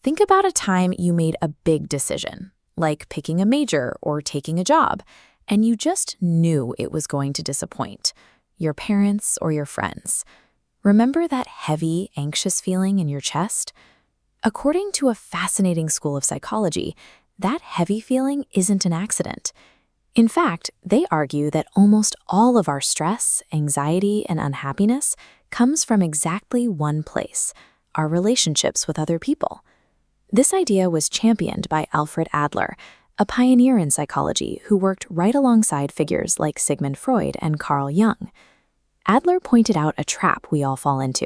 Think about a time you made a big decision, like picking a major or taking a job, and you just knew it was going to disappoint your parents or your friends. Remember that heavy, anxious feeling in your chest? According to a fascinating school of psychology, that heavy feeling isn't an accident. In fact, they argue that almost all of our stress, anxiety, and unhappiness comes from exactly one place: our relationships with other people. This idea was championed by Alfred Adler, a pioneer in psychology who worked right alongside figures like Sigmund Freud and Carl Jung. Adler pointed out a trap we all fall into.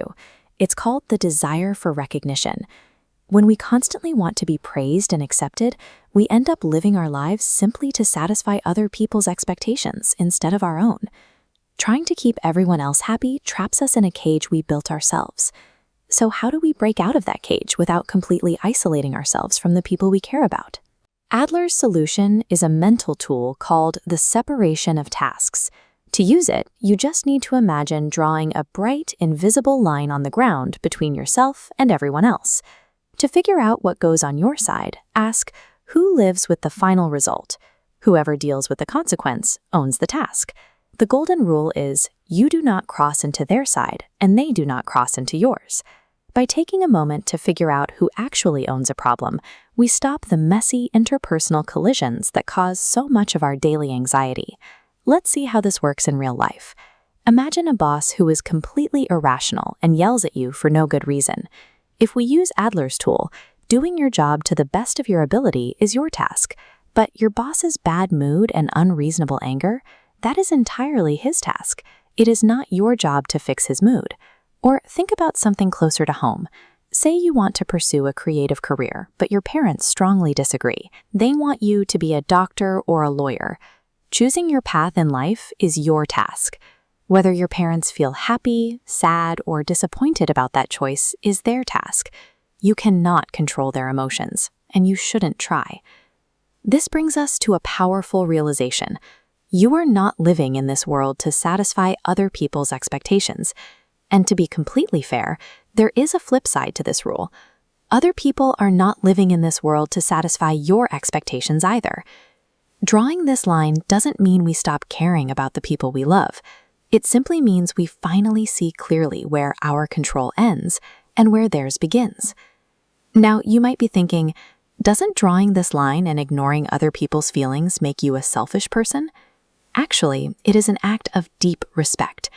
It's called the desire for recognition. When we constantly want to be praised and accepted, we end up living our lives simply to satisfy other people's expectations instead of our own. Trying to keep everyone else happy traps us in a cage we built ourselves. So how do we break out of that cage without completely isolating ourselves from the people we care about? Adler's solution is a mental tool called the separation of tasks. To use it, you just need to imagine drawing a bright, invisible line on the ground between yourself and everyone else. To figure out what goes on your side, ask, who lives with the final result? Whoever deals with the consequence owns the task. The golden rule is, you do not cross into their side, and they do not cross into yours. By taking a moment to figure out who actually owns a problem, we stop the messy interpersonal collisions that cause so much of our daily anxiety. Let's see how this works in real life. Imagine a boss who is completely irrational and yells at you for no good reason. If we use Adler's tool, doing your job to the best of your ability is your task, but your boss's bad mood and unreasonable anger, that is entirely his task. It is not your job to fix his mood. Or think about something closer to home. Say you want to pursue a creative career, but your parents strongly disagree. They want you to be a doctor or a lawyer. Choosing your path in life is your task. Whether your parents feel happy, sad, or disappointed about that choice is their task. You cannot control their emotions, and you shouldn't try. This brings us to a powerful realization. You are not living in this world to satisfy other people's expectations. And to be completely fair, there is a flip side to this rule. Other people are not living in this world to satisfy your expectations either. Drawing this line doesn't mean we stop caring about the people we love. It simply means we finally see clearly where our control ends and where theirs begins. Now, you might be thinking, doesn't drawing this line and ignoring other people's feelings make you a selfish person? Actually, it is an act of deep respect.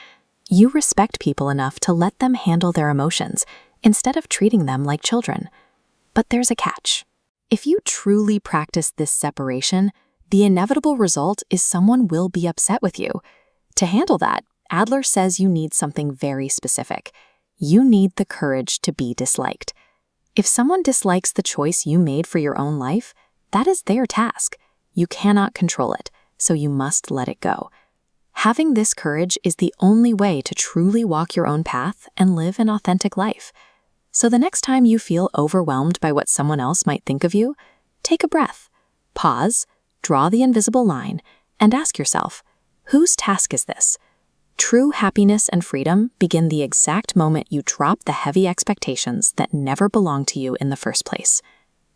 You respect people enough to let them handle their emotions instead of treating them like children. But there's a catch. If you truly practice this separation, the inevitable result is someone will be upset with you. To handle that, Adler says you need something very specific. You need the courage to be disliked. If someone dislikes the choice you made for your own life, that is their task. You cannot control it, so you must let it go. Having this courage is the only way to truly walk your own path and live an authentic life. So the next time you feel overwhelmed by what someone else might think of you, take a breath, pause, draw the invisible line, and ask yourself, whose task is this? True happiness and freedom begin the exact moment you drop the heavy expectations that never belonged to you in the first place.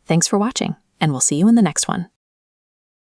Thanks for watching, and we'll see you in the next one.